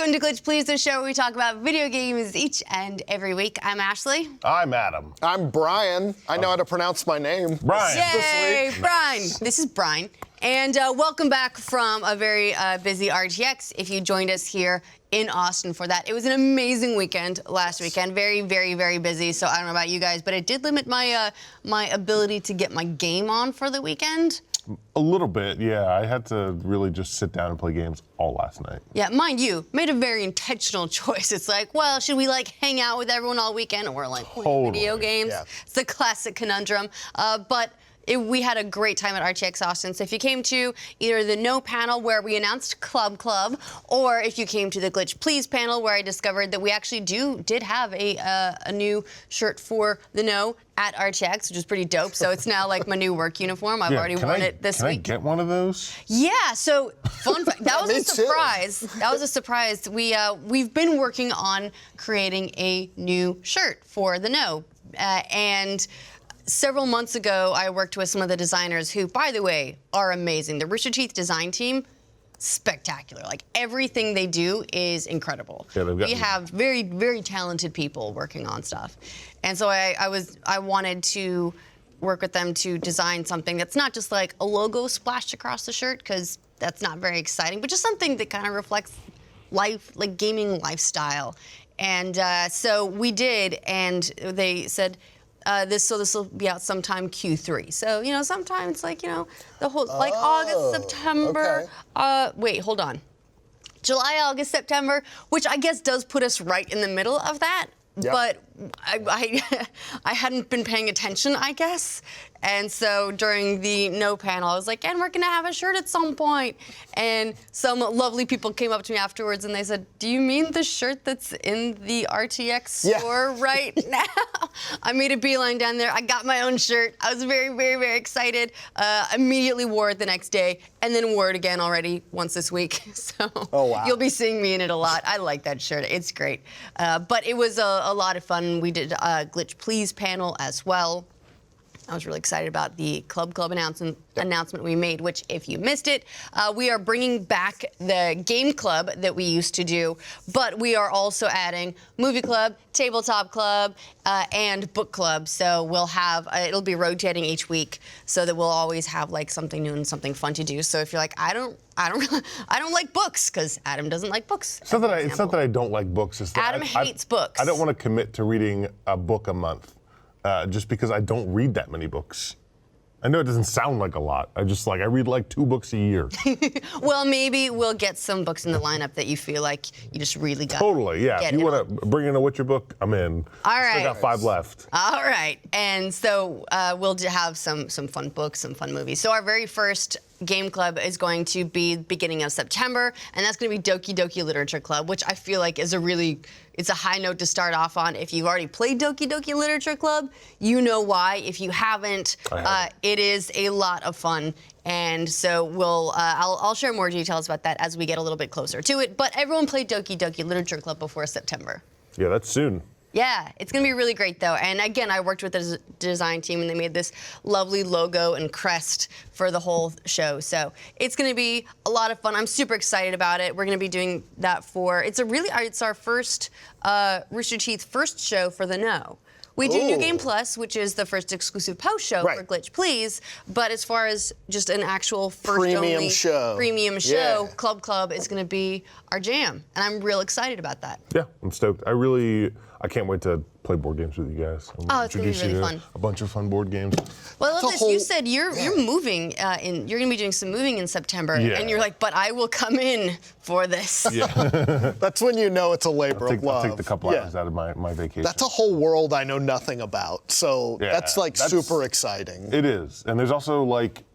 Welcome to Glitch Please, the show where we talk about video games each and every week. I'm Ashley. I'm Adam. I'm Brian. I know how to pronounce my name. Brian. Yay, Brian. This is Brian. And welcome back from a very busy RTX. If you joined us here in Austin for that. It was an amazing weekend last weekend. Very, very, very busy. So I don't know about you guys, but it did limit my my ability to get my game on for the weekend. A little bit, yeah. I had to really just sit down and play games all last night. Yeah, mind you, made a very intentional choice. It's like, well, should we like hang out with everyone all weekend or like play video games? Yeah. It's the classic conundrum. We had a great time at RTX Austin. So if you came to either the No panel where we announced Club, or if you came to the Glitch Please panel where I discovered that we actually did have a new shirt for the No at RTX, which is pretty dope. So it's now like my new work uniform. I've already worn it this week. Can I get one of those? Yeah, so fun fact, that was a surprise. That was a surprise. We've been working on creating a new shirt for the No. And several months ago, I worked with some of the designers who, by the way, are amazing. The Rooster Teeth design team, spectacular. Like, everything they do is incredible. Yeah, we have very, very talented people working on stuff. And so I wanted to work with them to design something that's not just like a logo splashed across the shirt, because that's not very exciting, but just something that kind of reflects life, like gaming lifestyle. And so we did, and they said, this will be out sometime Q3. So, you know, sometime it's like, you know, the whole, like August, September. Okay. Wait, hold on. July, August, September, which I guess does put us right in the middle of that. Yep. But I hadn't been paying attention, I guess. And so during the No panel, I was like, and we're going to have a shirt at some point. And some lovely people came up to me afterwards and they said, do you mean the shirt that's in the RTX store right now? I made a beeline down there. I got my own shirt. I was very, very, very excited. Immediately wore it the next day and then wore it again already once this week. So you'll be seeing me in it a lot. I like that shirt. It's great. But it was a lot of fun. We did a Glitch Please panel as well. I was really excited about the Club announcement we made, which, if you missed it, we are bringing back the game club that we used to do, but we are also adding movie club, tabletop club, and book club. So we'll have, it'll be rotating each week so that we'll always have like something new and something fun to do. So if you're like, I don't like books, because Adam doesn't like books. It's not that I don't like books. It's that Adam hates books. I don't want to commit to reading a book a month. Just because I don't read that many books. I know it doesn't sound like a lot. I read like 2 books a year. Well, maybe we'll get some books in the lineup that you feel like you just really got. Totally, yeah. If you want to bring in a Witcher book, I'm in. All right. Still got 5 left. All right, and so we'll have some fun books, some fun movies. So our very first game club is going to be beginning of September, and that's going to be Doki Doki Literature Club, which I feel like is it's a high note to start off on. If you've already played Doki Doki Literature Club, you know why. If you haven't, it is a lot of fun. And so I'll share more details about that as we get a little bit closer to it. But everyone played Doki Doki Literature Club before September. Yeah, that's soon. Yeah, it's going to be really great, though. And again, I worked with the design team, and they made this lovely logo and crest for the whole show. So it's going to be a lot of fun. I'm super excited about it. We're going to be doing that it's our first Rooster Teeth first show for the No. We do New Game Plus, which is the first exclusive post show for Glitch Please. But as far as just an actual premium show, Club is going to be our jam. And I'm real excited about that. Yeah, I'm stoked. I can't wait to play board games with you guys. It's going to be really fun. A bunch of fun board games. Well, I love this. You said you're moving you're going to be doing some moving in September. Yeah. And you're like, but I will come in for this. Yeah. That's when you know it's a labor of love. I'll take the couple hours out of my vacation. That's a whole world I know nothing about. So that's super exciting. It is. And there's also like,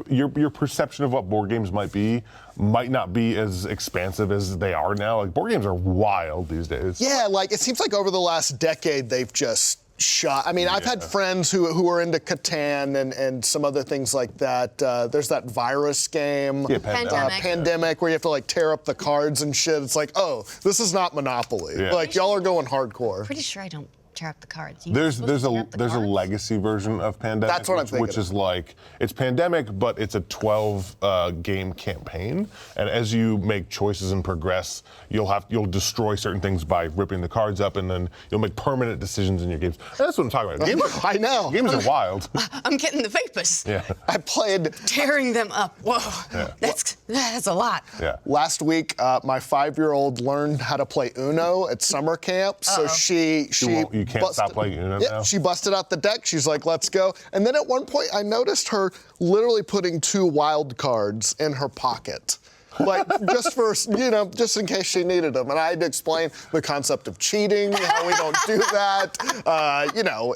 your perception of what board games might not be as expansive as they are now. Like, board games are wild these days. Yeah, like it seems like over the last decade they've just shot. I mean, I've had friends who are into Catan and some other things like that. There's that virus game, Pandemic, where you have to like tear up the cards and shit. It's like, oh, this is not Monopoly. Yeah. Like, y'all are going hardcore. Pretty sure I don't tear up the cards. There's a legacy version of Pandemic. That's what I'm thinking. Which is like, it's Pandemic, but it's a 12 game campaign. And as you make choices and progress, you'll destroy certain things by ripping the cards up, and then you'll make permanent decisions in your games. And that's what I'm talking about. Games, I know. Games are wild. I'm getting the vapors. Yeah. I played Tearing them up. Whoa. Yeah. That's a lot. Yeah. last week. My 5-year-old learned how to play Uno at summer camp, so she You can't stop playing Uno now? She busted out the deck. She's like, "Let's go!" And then at one point, I noticed her literally putting 2 wild cards in her pocket. Like, just for, just in case she needed them. And I had to explain the concept of cheating, how we don't do that.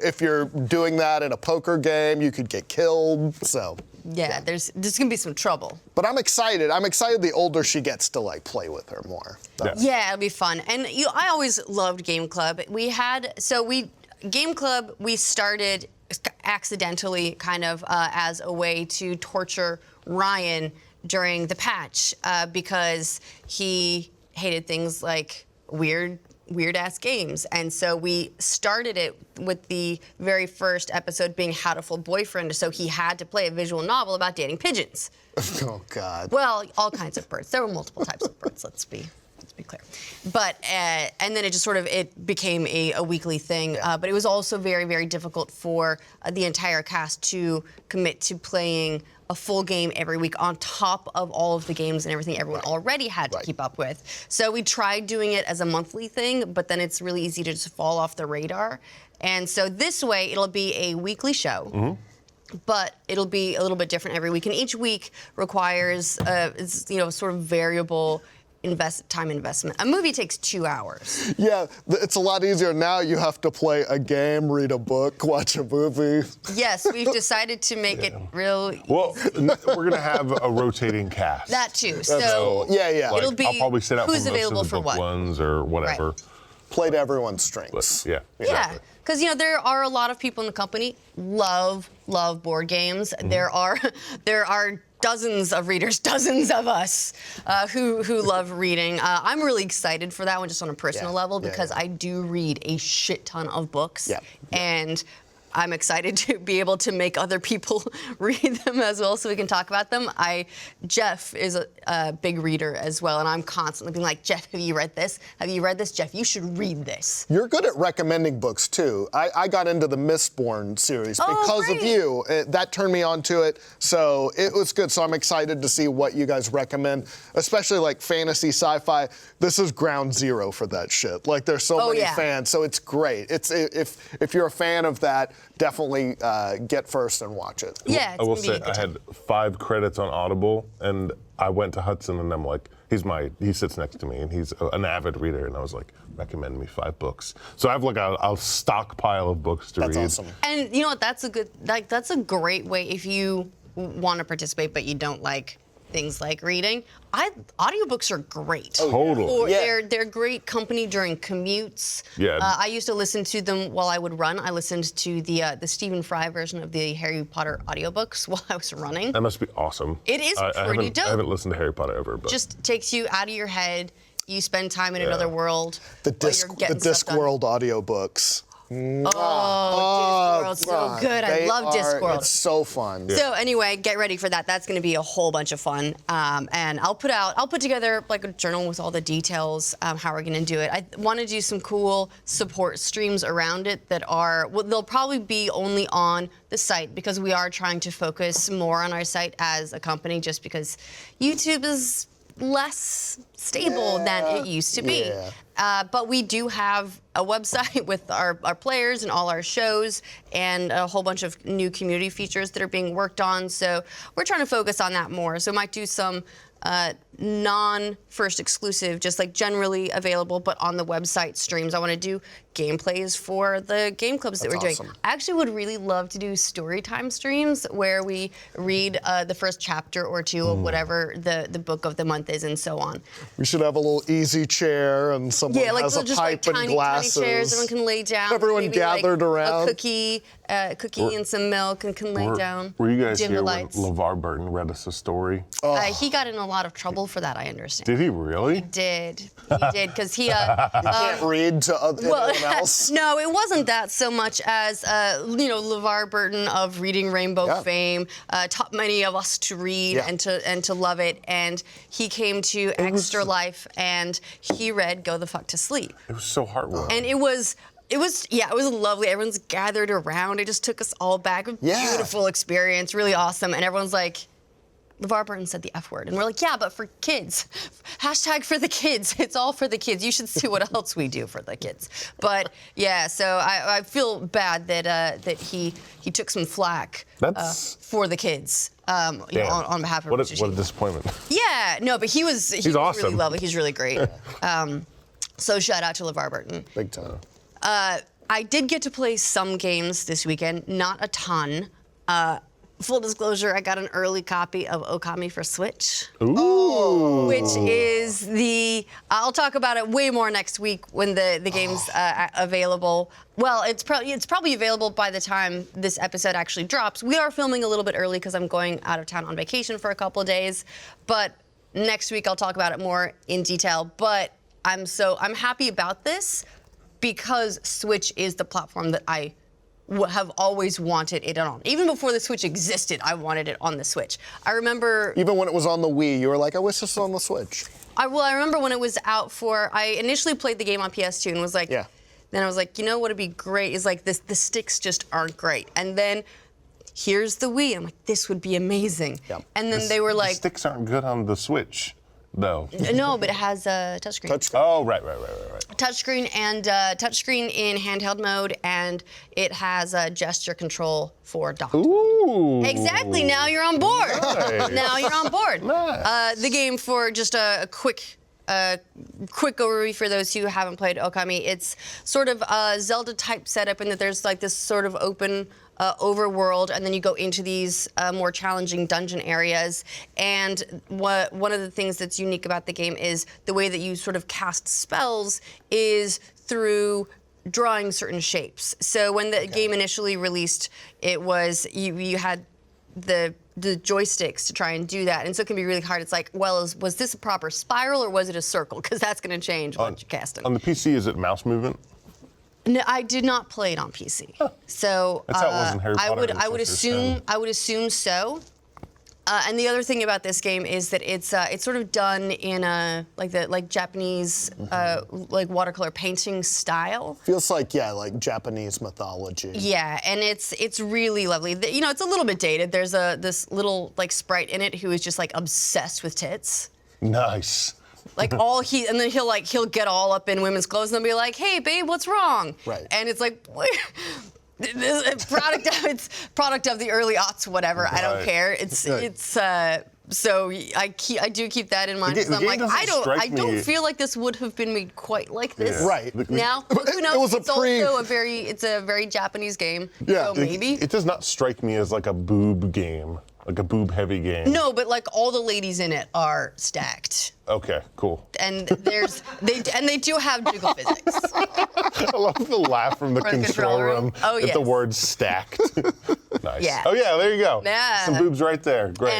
If you're doing that in a poker game, you could get killed, so. Yeah, there's gonna be some trouble. But I'm excited. I'm excited the older she gets to, play with her more. So. Yeah, it'll be fun. And I always loved Game Club. Game Club, we started accidentally kind of as a way to torture Ryan during the patch because he hated things like weird-ass games. And so we started it with the very first episode being How to Fool Boyfriend, so he had to play a visual novel about dating pigeons. Oh, God. Well, all kinds of birds. There were multiple types of birds, let's be clear. But, and then it just it became a weekly thing. But it was also very, very difficult for the entire cast to commit to playing a full game every week on top of all of the games and everything everyone already had to keep up with. So we tried doing it as a monthly thing, but then it's really easy to just fall off the radar. And so this way, it'll be a weekly show. Mm-hmm. But it'll be a little bit different every week. And each week requires, sort of variable time investment. A movie takes 2 hours. Yeah, it's a lot easier now. You have to play a game, read a book, watch a movie. Yes, we've decided to make it real easy. Well, we're going to have a rotating cast. That too. So it'll be I'll probably sit out who's for most available of the for book what ones or whatever. Right. Play to everyone's strengths. But, yeah, exactly. Because there are a lot of people in the company love board games. Mm-hmm. There are dozens of readers, dozens of us who love reading. I'm really excited for that one, just on a personal level, because I do read a shit ton of books, and I'm excited to be able to make other people read them as well, so we can talk about them. Jeff is a big reader as well, and I'm constantly being like, Jeff, have you read this? Have you read this? Jeff, you should read this. You're good at recommending books too. I got into the Mistborn series because of you. That turned me on to it, so it was good. So I'm excited to see what you guys recommend, especially like fantasy, sci-fi. This is ground zero for that shit. Like, there's so many fans, so it's great. It's if you're a fan of that, definitely get first and watch it. Yeah, I will say I had 5 credits on Audible, and I went to Hudson, and I'm like, he sits next to me, and he's an avid reader, and I was like, recommend me 5 books. So I have like a stockpile of books to read. That's awesome. And you know what? That's a great way if you want to participate, but you don't like things like reading. Audiobooks are great. Totally. They're great company during commutes. Yeah. I used to listen to them while I would run. I listened to the Stephen Fry version of the Harry Potter audiobooks while I was running. That must be awesome. It is pretty dope. I haven't listened to Harry Potter ever, but just takes you out of your head. You spend time in another world. The Discworld audiobooks. Discworld, so good. I love Discworld. It's so fun. So anyway, get ready for that. That's going to be a whole bunch of fun. And I'll put together like a journal with all the details, how we're going to do it. I want to do some cool support streams around it that they'll probably be only on the site, because we are trying to focus more on our site as a company, just because YouTube is less stable than it used to be. But we do have a website with our players and all our shows, and a whole bunch of new community features that are being worked on. So we're trying to focus on that more. So we might do some non-first exclusive, just like generally available, but on the website streams. I want to do gameplays for the game clubs that we're doing. I actually would really love to do story time streams where we read the first chapter or two of whatever the book of the month is, and so on. We should have a little easy chair, and someone has a pipe and glasses. Tiny chairs, everyone can lay down. Everyone gathered around. A cookie and some milk, and can lay down. Were you guys here when LeVar Burton read us a story? He got in a lot of trouble told for that, I understand. Did he really? He did, because he... Can't read to anyone else? No, it wasn't that so much as, LeVar Burton of Reading Rainbow fame taught many of us to read and to love it, and he came to Extra Life, and he read Go the Fuck to Sleep. It was so heartwarming. And it was lovely. Everyone's gathered around. It just took us all back. Beautiful experience, really awesome. And everyone's like, LeVar Burton said the F word. And we're like, yeah, but for kids. Hashtag for the kids. It's all for the kids. You should see what else we do for the kids. But yeah, so I feel bad that he took some flack for the kids on behalf of what a disappointment. Yeah, no, but he's awesome. Really lovely. He's really great. So shout out to LeVar Burton. Big time. I did get to play some games this weekend, not a ton. Full disclosure, I got an early copy of Okami for Switch. Ooh. Which is I'll talk about it way more next week when the game's available. Well, it's probably available by the time this episode actually drops. We are filming a little bit early because I'm going out of town on vacation for a couple of days. But next week I'll talk about it more in detail. But I'm happy about this, because Switch is the platform that I have always wanted it on. Even before the Switch existed, I wanted it on the Switch. I remember... Even when it was on the Wii, you were like, I wish this was on the Switch. I remember when it was out I initially played the game on PS2 and was like... Yeah. Then I was like, you know what would be great is like the sticks just aren't great. And then here's the Wii. I'm like, this would be amazing. Yeah. And then they were like... The sticks aren't good on the Switch. No. No, but it has a touchscreen. Oh, right. Touchscreen in handheld mode, and it has a gesture control for docked. Ooh. Exactly. Now you're on board. Nice. Now you're on board. Nice. The game, for just a quick overview for those who haven't played Okami, it's sort of a Zelda type setup in that there's like this sort of open overworld, and then you go into these more challenging dungeon areas. And one of the things that's unique about the game is the way that you sort of cast spells is through drawing certain shapes. So when the game initially released, it was you had the joysticks to try and do that, and so it can be really hard. It's like, well, was this a proper spiral or was it a circle? Because that's going to change once you cast it. On the PC, is it mouse movement? No, I did not play it on PC. So That's how it was in Harry Potter. I would assume so. And the other thing about this game is that it's sort of done in a like Japanese like watercolor painting style. Feels like Japanese mythology. Yeah, and it's really lovely. It's a little bit dated. There's this little like sprite in it who is just like obsessed with tits. Nice. Like and then he'll get all up in women's clothes and then be like, "Hey, babe, what's wrong?" Right. And it's like, it's product of the early aughts, whatever. Right. I don't care. It's so I do keep that in mind. Because I'm like, I don't feel like this would have been made quite like this. Yeah. Right. Now, who knows? It's a very Japanese game. Yeah. So maybe. It does not strike me as like a boob game. Like a boob-heavy game. No, but like all the ladies in it are stacked. Okay, cool. And they do have jiggle physics. I love the laugh from the control room at the word stacked. Nice. Yeah. Oh yeah, there you go. Yeah. Some boobs right there. Great.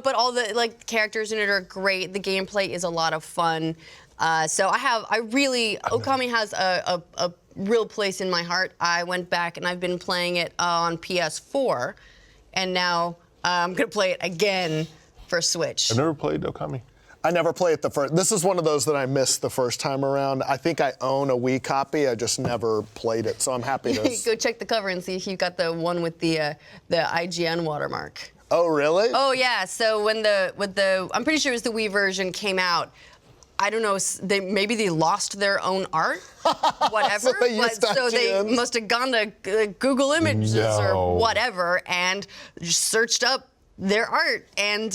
But all the characters in it are great. The gameplay is a lot of fun. Okami has a real place in my heart. I went back and I've been playing it on PS4, and now I'm going to play it again for Switch. I've never played Okami. I never played it the first. This is one of those that I missed the first time around. I think I own a Wii copy. I just never played it, so I'm happy to. Go check the cover and see if you got the one with the IGN watermark. Oh, really? Oh, yeah. So when I'm pretty sure it was the Wii version came out, I don't know, maybe they lost their own art, whatever. So they must have gone to Google Images or whatever and just searched up their art and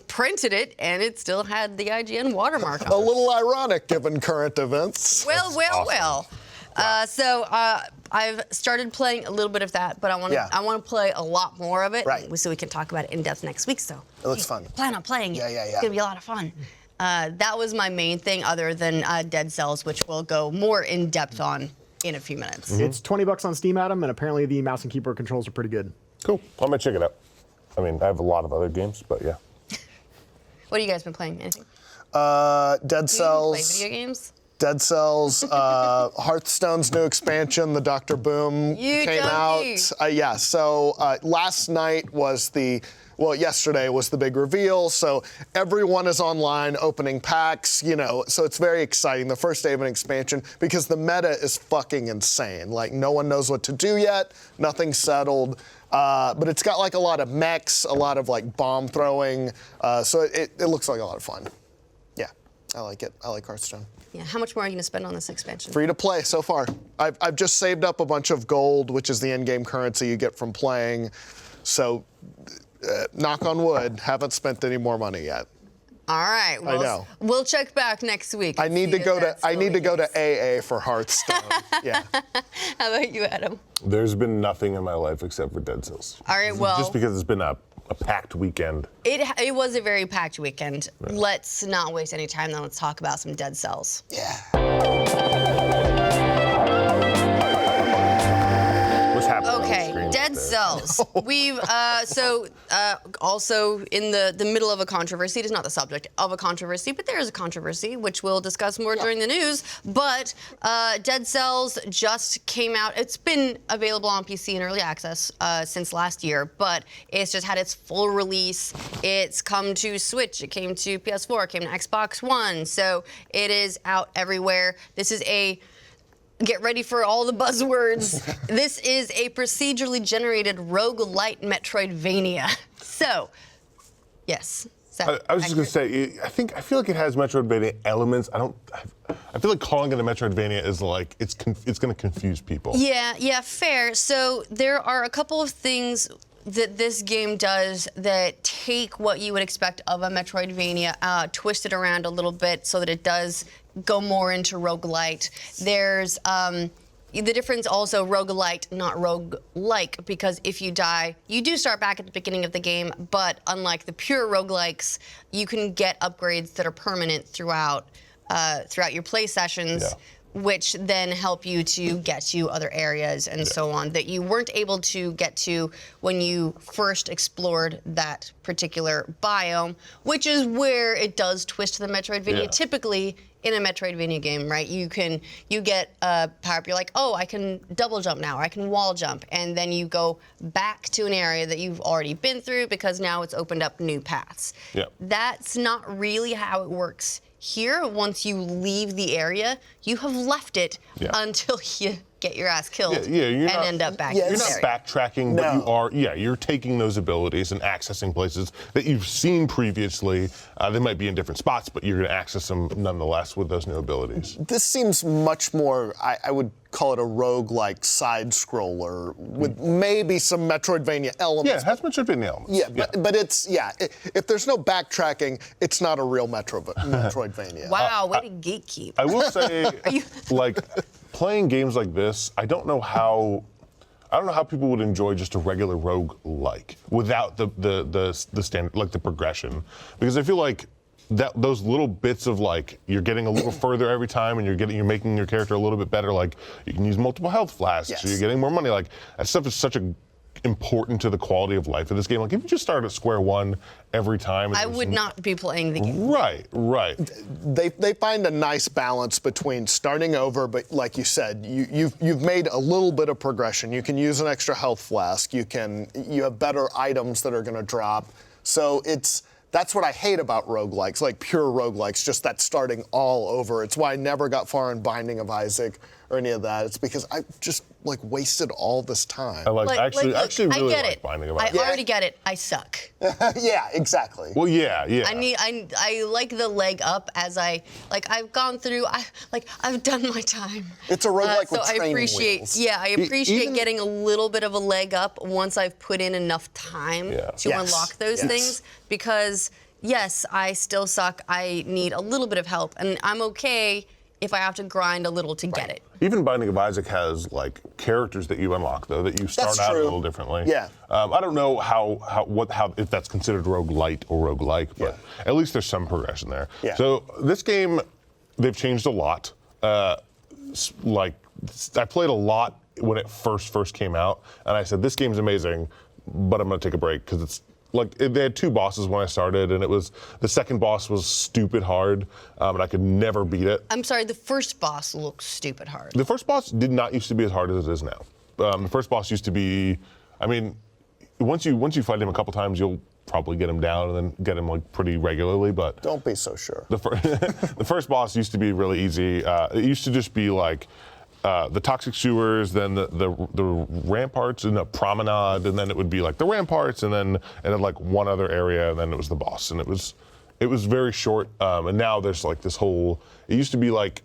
printed it, and it still had the IGN watermark on it. A little ironic given current events. Well. So I've started playing a little bit of that, but I want to play a lot more of it, so we can talk about it in depth next week. So it looks fun. Plan on playing it. Yeah. It's gonna be a lot of fun. That was my main thing, other than Dead Cells, which we'll go more in depth on in a few minutes. Mm-hmm. It's $20 on Steam, Adam, and apparently the mouse and keyboard controls are pretty good. Cool. I might check it out. I mean, I have a lot of other games, but yeah. What have you guys been playing? Anything? Dead Do you Cells. play video games? Dead Cells, Hearthstone's new expansion, the Dr. Boom, came out. Yeah, so last night was yesterday was the big reveal. So everyone is online opening packs, so it's very exciting. The first day of an expansion, because the meta is fucking insane. Like, no one knows what to do yet, nothing's settled. But it's got like a lot of mechs, a lot of like bomb throwing. So it looks like a lot of fun. Yeah, I like it. I like Hearthstone. Yeah, how much more are you going to spend on this expansion? Free to play so far. I've just saved up a bunch of gold, which is the in-game currency you get from playing. So, knock on wood, haven't spent any more money yet. All right. Well, I know. We'll check back next week. I need to go to AA for Hearthstone. Yeah. How about you, Adam? There's been nothing in my life except for Dead Cells. All right. Well, just because it's been a packed weekend. It was a very packed weekend. Yeah. Let's not waste any time. Then let's talk about some Dead Cells. Yeah. What's happening? Okay, Dead Cells. We've also in the middle of a controversy. It is not the subject of a controversy, but there is a controversy, which we'll discuss more during the news. But Dead Cells just came out. It's been available on PC in early access since last year, but it's just had its full release. It's come to Switch. It came to PS4. It came to Xbox One. So it is out everywhere. This is get ready for all the buzzwords. This is a procedurally generated roguelite Metroidvania. So, yes. I was just going to say, I feel like it has Metroidvania elements. I feel like calling it a Metroidvania is like, it's going to confuse people. Yeah, fair. So there are a couple of things that this game does that take what you would expect of a Metroidvania, twist it around a little bit so that it does go more into roguelite. There's the difference also, roguelite, not roguelike, because if you die, you do start back at the beginning of the game, but unlike the pure roguelikes, you can get upgrades that are permanent throughout your play sessions. Yeah. Which then help you to get to other areas and so on that you weren't able to get to when you first explored that particular biome, which is where it does twist the Metroidvania. Yeah. Typically, in a Metroidvania game, right, you get a power up, you're like, oh, I can double jump now, or I can wall jump, and then you go back to an area that you've already been through because now it's opened up new paths. Yeah. That's not really how it works here. Once you leave the area, you have left it until you get your ass killed end up back in You're not backtracking, but you're taking those abilities and accessing places that you've seen previously. They might be in different spots, but you're going to access them nonetheless with those new abilities. This seems much more, I would call it a roguelike side scroller with maybe some Metroidvania elements. Yeah, it has Metroidvania elements. Yeah, but it's, if there's no backtracking, it's not a real Metroidvania. Wow, way to gatekeep. I will say, like, playing games like this, I don't know how people would enjoy just a regular roguelike without the standard, like the progression, because I feel like those little bits of like you're getting a little further every time and you're making your character a little bit better, like you can use multiple health flasks, so you're getting more money, like that stuff is such a important to the quality of life of this game. Like if you just start at square one every time, I would not be playing the game. Right. They find a nice balance between starting over, but like you said, you've made a little bit of progression. You can use an extra health flask. You have better items that are going to drop. So that's what I hate about roguelikes, like pure roguelikes, just that starting all over. It's why I never got far in Binding of Isaac or any of that. It's because I just like wasted all this time. I actually really like Binding of Isaac. I already get it. I suck. Yeah, exactly. Well, yeah. I like the leg up as I've gone through. I've done my time. It's a roguelike with training wheels. Yeah, I appreciate getting a little bit of a leg up once I've put in enough time to unlock those things. Because yes, I still suck. I need a little bit of help, and I'm okay if I have to grind a little to get it. Even Binding of Isaac has like characters that you unlock though that you start out a little differently. Yeah. I don't know how if that's considered roguelite or roguelike, but at least there's some progression there. Yeah. So this game, they've changed a lot. Like I played a lot when it first came out, and I said this game's amazing, but I'm gonna take a break because they had 2 bosses when I started, and the second boss was stupid hard, and I could never beat it. I'm sorry, the first boss looks stupid hard. The first boss did not used to be as hard as it is now. The first boss used to be, I mean, once you fight him a couple times, you'll probably get him down and then get him like pretty regularly. But don't be so sure. The first boss used to be really easy. It used to just be like the toxic sewers, then the ramparts and the promenade, and then it would be like the ramparts, and then like one other area, and then it was the boss, and it was very short. And now there's like this whole. It used to be like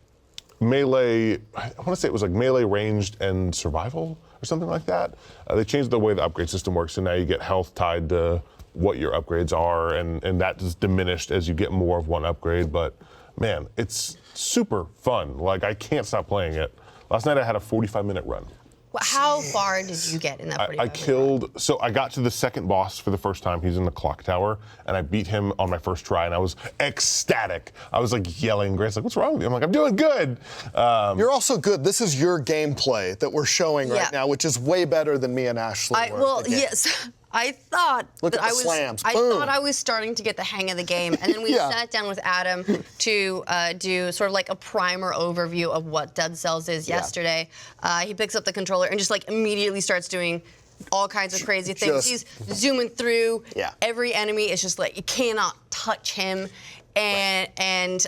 melee. I want to say it was like melee, ranged, and survival or something like that. They changed the way the upgrade system works, so now you get health tied to what your upgrades are, and that is diminished as you get more of one upgrade. But man, it's super fun. Like, I can't stop playing it. Last night I had a 45-minute run. Well, how far did you get in that 45-minute run? So I got to the second boss for the first time. He's in the clock tower, and I beat him on my first try, and I was ecstatic. I was like yelling. Grace like, what's wrong with you? I'm like, I'm doing good. You're also good. This is your gameplay that we're showing right now, which is way better than me and Ashley were. Well, yes. I thought Look that at the slams. I thought I was starting to get the hang of the game, and then we sat down with Adam to do sort of like a primer overview of what Dead Cells is yesterday. He picks up the controller and just like immediately starts doing all kinds of crazy things. He's zooming through every enemy. It's just like you cannot touch him, and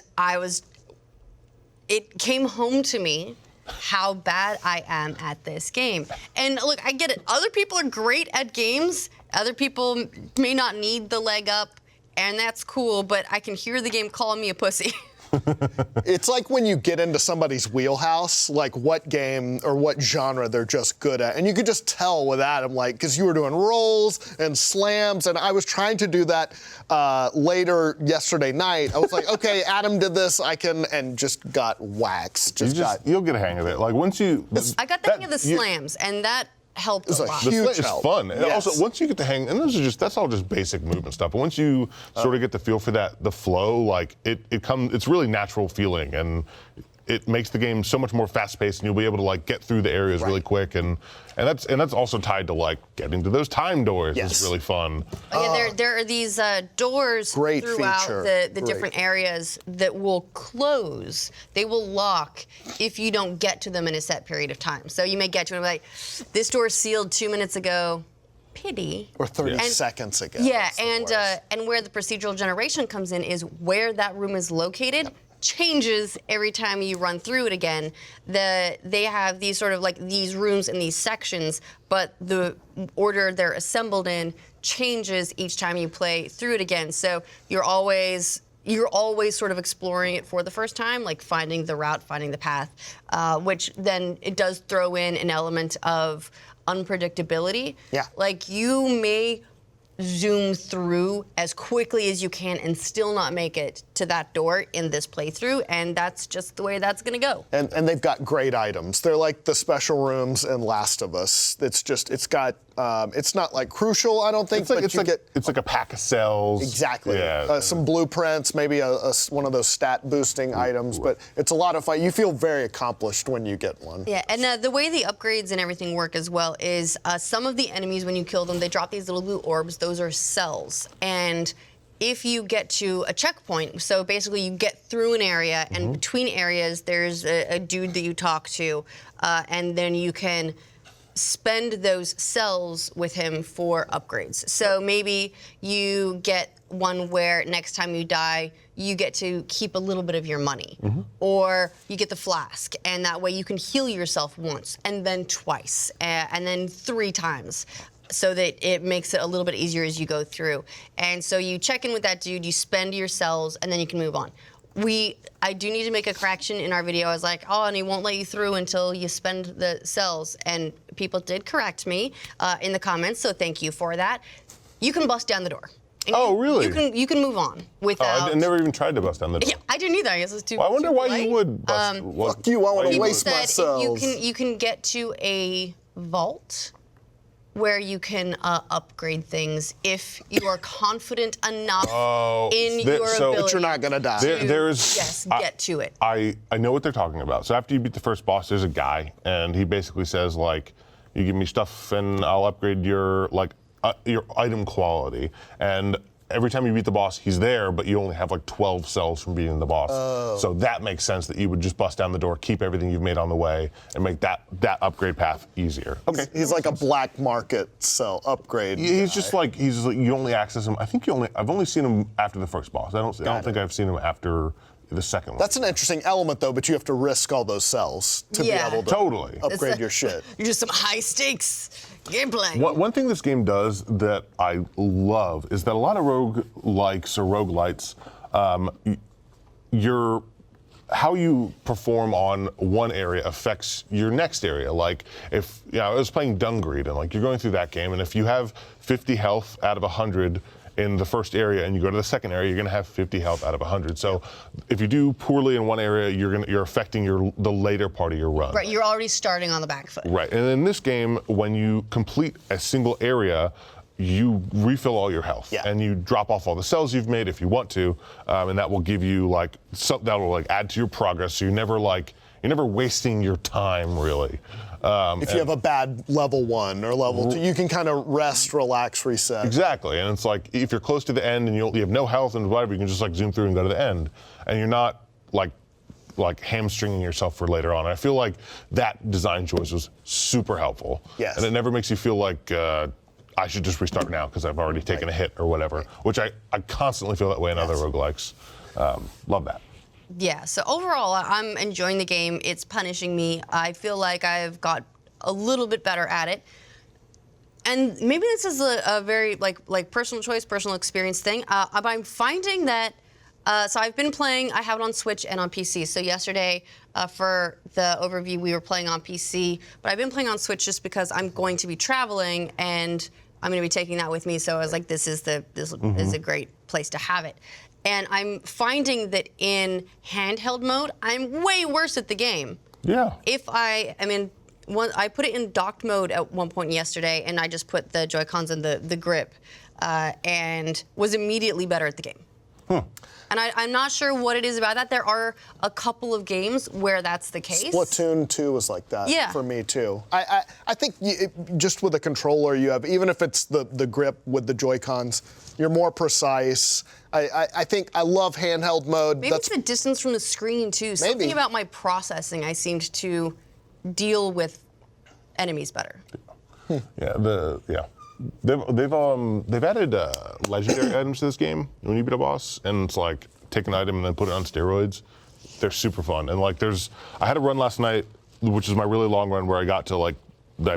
it came home to me how bad I am at this game. And look, I get it. Other people are great at games. Other people may not need the leg up, and that's cool, but I can hear the game calling me a pussy. It's like when you get into somebody's wheelhouse, like what game or what genre they're just good at. And you could just tell with Adam, like, because you were doing rolls and slams, and I was trying to do that later yesterday night. I was like, okay, Adam did this, I can, and just got waxed. You'll get a hang of it. Like, once you... I got the hang of the slams, and that helped a lot. It's fun. And also, once you get the hang, and that's all just basic movement stuff, but once you sort of get the feel for that, the flow, like, it's really natural feeling, and it makes the game so much more fast-paced, and you'll be able to like get through the areas really quick, and that's also tied to like getting to those time doors. It's really fun. There are these doors throughout the different areas that will close. They will lock if you don't get to them in a set period of time. So you may get to it and be like, this door sealed 2 minutes ago. Pity. Or 30 seconds ago. Yeah, and where the procedural generation comes in is where that room is located. Changes every time you run through it again. They have these sort of like these rooms in these sections, but the order they're assembled in changes each time you play through it again. So you're always sort of exploring it for the first time, like finding the route, finding the path, which then it does throw in an element of unpredictability. Yeah. Like you may zoom through as quickly as you can and still not make it to that door in this playthrough, and that's just the way that's gonna go. And they've got great items. They're like the special rooms in Last of Us. It's not like crucial, I don't think, it's like a pack of cells. Exactly. Yeah. Some blueprints, maybe one of those stat boosting items, but it's a lot of fun. You feel very accomplished when you get one. Yeah, and the way the upgrades and everything work as well is some of the enemies, when you kill them, they drop these little blue orbs. Those are cells, and if you get to a checkpoint, so basically you get through an area, and between areas there's a dude that you talk to, and then you can spend those cells with him for upgrades. So maybe you get one where next time you die, you get to keep a little bit of your money. Or you get the flask, and that way you can heal yourself once, and then twice, and then 3 times. So that it makes it a little bit easier as you go through. And so you check in with that dude, you spend your cells, and then you can move on. I do need to make a correction in our video. I was like, oh, and he won't let you through until you spend the cells. And people did correct me in the comments, so thank you for that. You can bust down the door. Oh, really? You can move on without... I never even tried to bust down the door. Yeah, I didn't either. I guess it's too... Well, I wonder why you would bust... Fuck you, I want to waste my cells. You can get to a vault where you can upgrade things if you are confident enough in your ability. But you're not going to die. Get to it. I know what they're talking about. So after you beat the first boss, there's a guy, and he basically says, like, you give me stuff and I'll upgrade your, like, your item quality. And every time you beat the boss, he's there, but you only have like 12 cells from beating the boss. Oh. So that makes sense that you would just bust down the door, keep everything you've made on the way, and make that upgrade path easier. Okay. He's like a black market cell upgrade. He's just like you only access him. I think I've only seen him after the first boss. I don't think I've seen him after the second one. That's an interesting element, though, but you have to risk all those cells to be able to totally upgrade your shit. You're just some high stakes gameplay. One thing this game does that I love is that a lot of roguelikes or roguelites, how you perform on one area affects your next area. Like if I was playing Dungreed and like you're going through that game, and if you have 50 health out of 100 in the first area and you go to the second area, you're going to have 50 health out of 100. So if you do poorly in one area, you're affecting the later part of your run. Right, you're already starting on the back foot. Right, and in this game, when you complete a single area, you refill all your health, and you drop off all the cells you've made if you want to, and that will give you that will add to your progress. So you're never wasting your time really. If you have a bad level 1 or level 2, you can kind of rest, relax, reset. Exactly, and it's like if you're close to the end and you have no health and whatever, you can just zoom through and go to the end, and you're not like hamstringing yourself for later on. I feel like that design choice was super helpful. Yes. And it never makes you feel like I should just restart now because I've already taken a hit or whatever, which I constantly feel that way in other roguelikes. Love that. Yeah, so overall, I'm enjoying the game. It's punishing me. I feel like I've got a little bit better at it. And maybe this is a very personal choice, personal experience thing. But I'm finding that, so I've been playing, I have it on Switch and on PC. So yesterday, for the overview, we were playing on PC. But I've been playing on Switch just because I'm going to be traveling and I'm going to be taking that with me. So I was like, this is a great place to have it. And I'm finding that in handheld mode, I'm way worse at the game. Yeah. I put it in docked mode at one point yesterday, and I just put the Joy-Cons in the grip, and was immediately better at the game. And I'm not sure what it is about that. There are a couple of games where that's the case. Splatoon 2 was like that for me, too. I think just with a controller you have, even if it's the grip with the Joy-Cons, you're more precise. I think I love handheld mode. Maybe it's the distance from the screen, too. Something about my processing, I seemed to deal with enemies better. They've added legendary items to this game when you beat a boss, and it's like take an item and then put it on steroids. They're super fun, and I had a run last night, which is my really long run where I got to I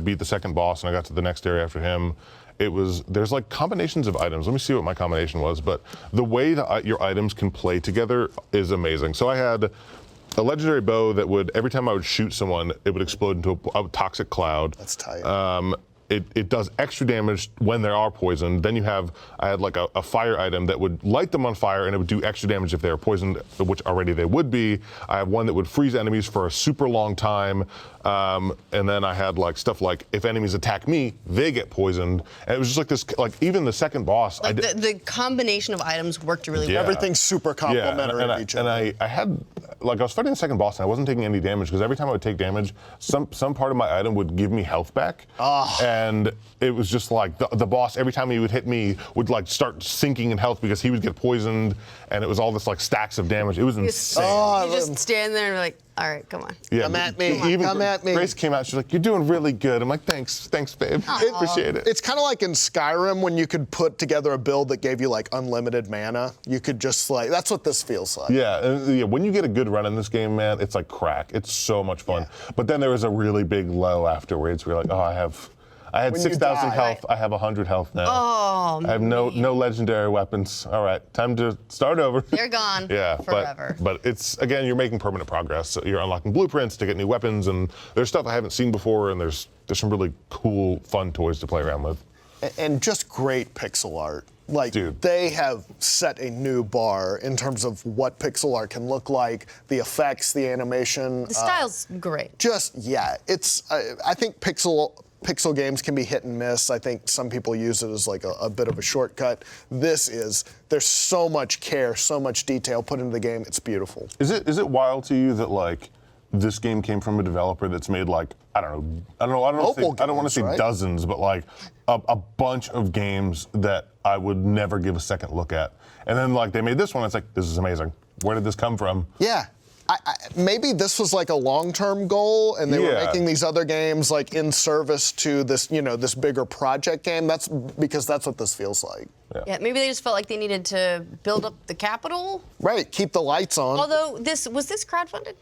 beat the second boss and I got to the next area after him. There's combinations of items. Let me see what my combination was, but the way that your items can play together is amazing. So I had a legendary bow that would, every time I would shoot someone, it would explode into a toxic cloud. That's tight. It does extra damage when they are poisoned. Then I had a fire item that would light them on fire and it would do extra damage if they were poisoned, which already they would be. I have one that would freeze enemies for a super long time. And then I had stuff like if enemies attack me, they get poisoned. And it was just this, even the second boss. The combination of items worked really well. Everything's super complementary to each other. And I had, I was fighting the second boss and I wasn't taking any damage because every time I would take damage, some part of my item would give me health back. And it was just the boss, every time he would hit me, would start sinking in health because he would get poisoned, and it was all this stacks of damage. It was insane. You just stand there and you're like, all right, come on. Yeah, come at me. Come at me. Grace came out, she's like, you're doing really good. I'm like, thanks, babe. I appreciate it. It's kind of like in Skyrim when you could put together a build that gave you unlimited mana. You could just that's what this feels like. Yeah, when you get a good run in this game, man, it's like crack. It's so much fun. Yeah. But then there was a really big low afterwards where you're like, I had 6,000 health. I have 100 health now. Oh, I have no legendary weapons. All right, time to start over. They're gone. Forever. But it's, again, you're making permanent progress. So you're unlocking blueprints to get new weapons, and there's stuff I haven't seen before, and there's some really cool, fun toys to play around with. And just great pixel art. Dude. They have set a new bar in terms of what pixel art can look like, the effects, the animation. The style's great. It's, I think pixel games can be hit and miss. I think some people use it as a bit of a shortcut. There's so much care, so much detail put into the game. It's beautiful. Is it wild to you that this game came from a developer that's made like, I don't want to say right? dozens, but like a bunch of games that I would never give a second look at. And then like they made this one, it's like, this is amazing. Where did this come from? Yeah. Maybe this was like a long-term goal, and they were making these other games like in service to this, this bigger project game. That's because that's what this feels like. Yeah, maybe they just felt like they needed to build up the capital. Right, keep the lights on. Although was this crowdfunded?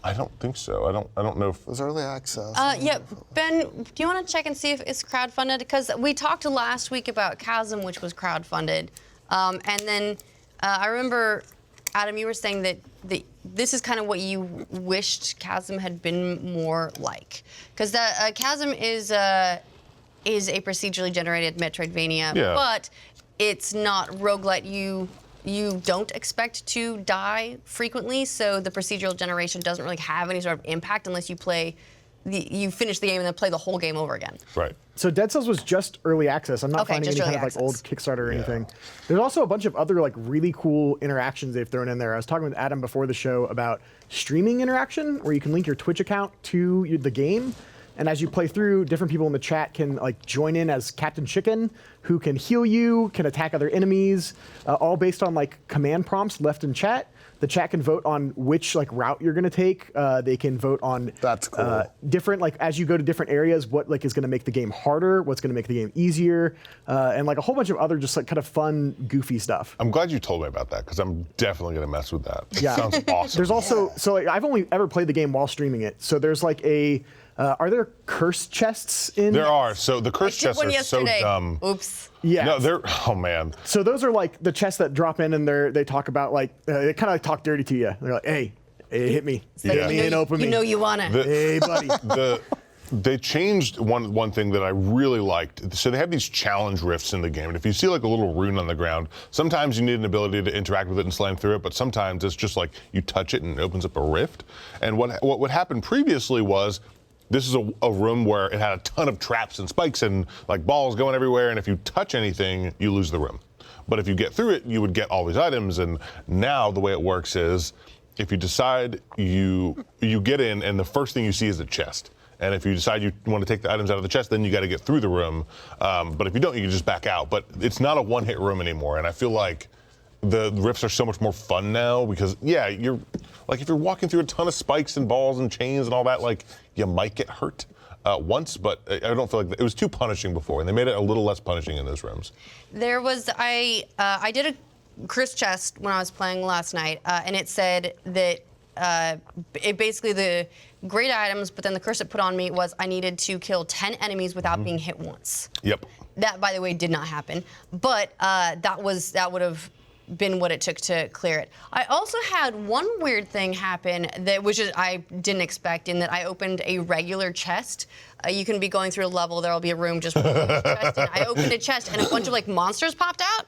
I don't think so. I don't know if it was early access. Yeah, Ben, do you want to check and see if it's crowdfunded? Because we talked last week about Chasm, which was crowdfunded, and then I remember, Adam, you were saying that this is kind of what you wished Chasm had been more like, because Chasm is a procedurally generated Metroidvania, but it's not roguelite. You don't expect to die frequently, so the procedural generation doesn't really have any sort of impact unless you finish the game and then play the whole game over again. Right. So Dead Cells was just early access. I'm not finding any kind of like old Kickstarter or anything. There's also a bunch of other like really cool interactions they've thrown in there. I was talking with Adam before the show about streaming interaction, where you can link your Twitch account to the game. And as you play through, different people in the chat can like join in as Captain Chicken, who can heal you, can attack other enemies, all based on like command prompts left in chat. The chat can vote on which like route you're gonna take. They can vote on different, like as you go to different areas, what like is gonna make the game harder, what's gonna make the game easier, and like a whole bunch of other just like kind of fun, goofy stuff. I'm glad you told me about that, because I'm definitely gonna mess with that. Yeah. Sounds awesome. There's also, so like, I've only ever played the game while streaming it. So there's like are there curse chests in? There are. So the curse chests are so dumb. Oops. Yeah. No, oh man. So those are like the chests that drop in, and they talk about like they kind of like talk dirty to you. They're like, hey, hit me, hit me and open me. You know you want it. Hey, buddy. They changed one thing that I really liked. So they have these challenge rifts in the game, and if you see like a little rune on the ground, sometimes you need an ability to interact with it and slam through it, but sometimes it's just like you touch it and it opens up a rift. And what would happen previously was, this is a room where it had a ton of traps and spikes and like balls going everywhere, and if you touch anything, you lose the room. But if you get through it, you would get all these items, and now the way it works is, if you decide you get in, and the first thing you see is a chest. And if you decide you want to take the items out of the chest, then you got to get through the room. But if you don't, you can just back out. But it's not a one-hit room anymore, and I feel like the rifts are so much more fun now, because you're like, if you're walking through a ton of spikes and balls and chains and all that, like you might get hurt once, but I don't feel like it was too punishing before, and they made it a little less punishing in those rooms. There was I did a curse chest when I was playing last night, and it said that it basically the great items, but then the curse it put on me was I needed to kill 10 enemies without being hit once. Yep. That, by the way, did not happen, but that would have been what it took to clear it. I also had one weird thing happen which I didn't expect, in that I opened a regular chest. You can be going through a level, there'll be a room just with a chest, and I opened a chest and a bunch of like monsters popped out.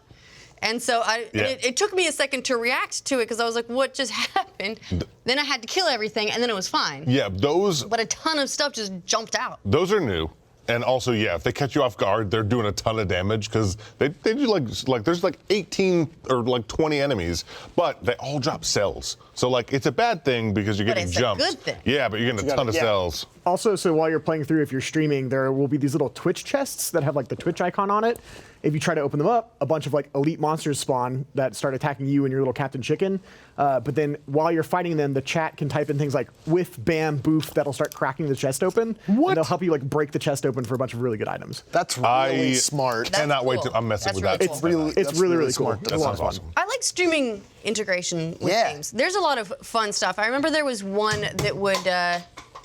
And so it took me a second to react to it, because I was like, what just happened? Then I had to kill everything, and then it was fine. Yeah, But a ton of stuff just jumped out. Those are new. And also, if they catch you off guard, they're doing a ton of damage, because they do like there's like 18 or like 20 enemies, but they all drop cells. So like it's a bad thing because you're getting jumped. But it's a good thing. Yeah, but you're getting a ton of cells. Also, so while you're playing through, if you're streaming, there will be these little Twitch chests that have like the Twitch icon on it. If you try to open them up, a bunch of like elite monsters spawn that start attacking you and your little Captain Chicken. But then while you're fighting them, the chat can type in things like whiff, bam, boof, that'll start cracking the chest open. What? And they'll help you like break the chest open for a bunch of really good items. That's really smart. Cannot wait to. I'm messing with that. It's really cool. Smart. That sounds awesome. I like streaming integration with games. There's a lot of fun stuff. I remember there was one that would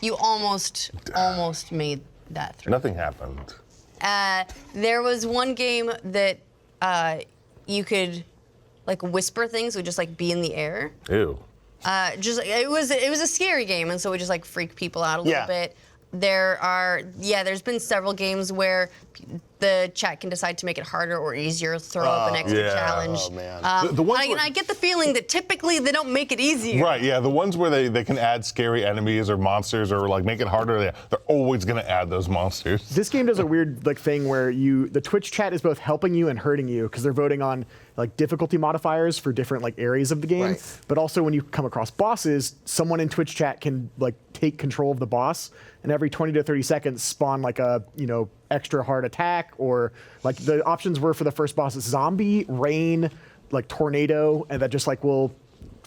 you almost made that through. Nothing happened. There was one game that you could like whisper things, would just like be in the air. Ew. It was a scary game, and so it would just like freak people out a little bit. There's been several games where the chat can decide to make it harder or easier, throw up an extra challenge. Oh, man. And I get the feeling that typically they don't make it easier. Right, yeah, the ones where they can add scary enemies or monsters or like make it harder, they're always going to add those monsters. This game does a weird like thing where the Twitch chat is both helping you and hurting you because they're voting on like difficulty modifiers for different like areas of the game. Right. But also when you come across bosses, someone in Twitch chat can like take control of the boss and every 20 to 30 seconds spawn like a, extra hard attack, or like the options were for the first boss is zombie, rain, like tornado, and that just like will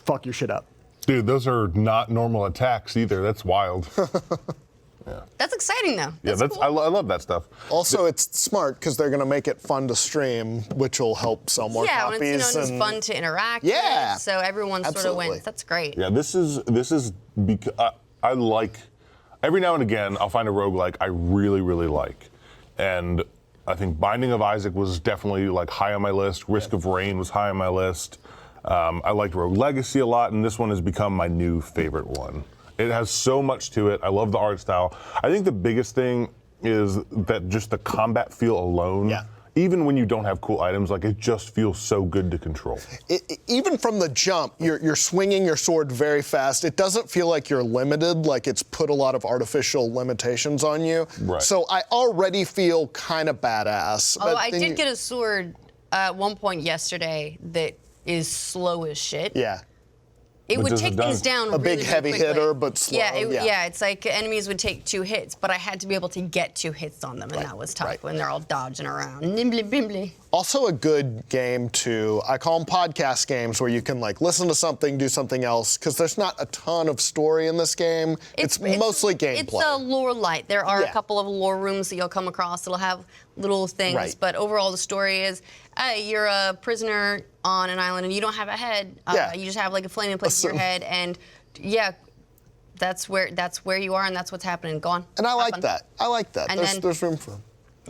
fuck your shit up. Dude, those are not normal attacks either. That's wild. Yeah. That's exciting though. Cool. I love that stuff. Also, it's smart because they're going to make it fun to stream, which will help sell more copies. Yeah, it's fun to interact Yeah, with, so everyone sort of wins. That's great. Yeah, this is because I like, every now and again I'll find a roguelike I really, really like. And I think Binding of Isaac was definitely like high on my list. Risk of Rain was high on my list. I liked Rogue Legacy a lot, and this one has become my new favorite one. It has so much to it. I love the art style. I think the biggest thing is that just the combat feel alone, even when you don't have cool items, like it just feels so good to control. Even from the jump, you're swinging your sword very fast. It doesn't feel like you're limited, like it's put a lot of artificial limitations on you. Right. So I already feel kind of badass. Although I did get a sword at one point yesterday that is slow as shit. Yeah. It would take things down a really, big heavy quickly. hitter, but slow. Yeah, it's like enemies would take 2 hits, but I had to be able to get 2 hits on them, and that was tough when they're all dodging around. Nimbly bimbly. Also a good game too. I call them podcast games where you can like listen to something, do something else, because there's not a ton of story in this game. It's mostly gameplay. It's a lore light. There are a couple of lore rooms that you'll come across that'll have little things, but overall the story is, hey, you're a prisoner on an island and you don't have a head. You just have like a flaming place in your head, and that's where you are, and that's what's happening. Go on. And I like that. And there's room for.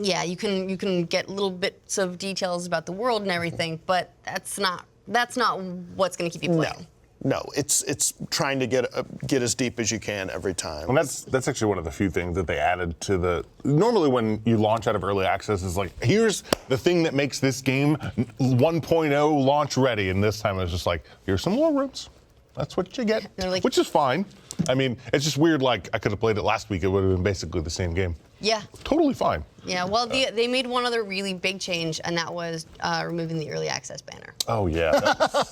Yeah, you can get little bits of details about the world and everything, but that's not what's going to keep you playing. No, it's trying to get as deep as you can every time. And that's actually one of the few things that they added to the. Normally, when you launch out of early access, it's like, here's the thing that makes this game 1.0 launch ready, and this time it's just like, here's some more rooms. That's what you get, which is fine. I mean, it's just weird. Like I could have played it last week; it would have been basically the same game. Yeah. Totally fine. Yeah, well, they made one other really big change, and that was removing the early access banner. Oh, yeah.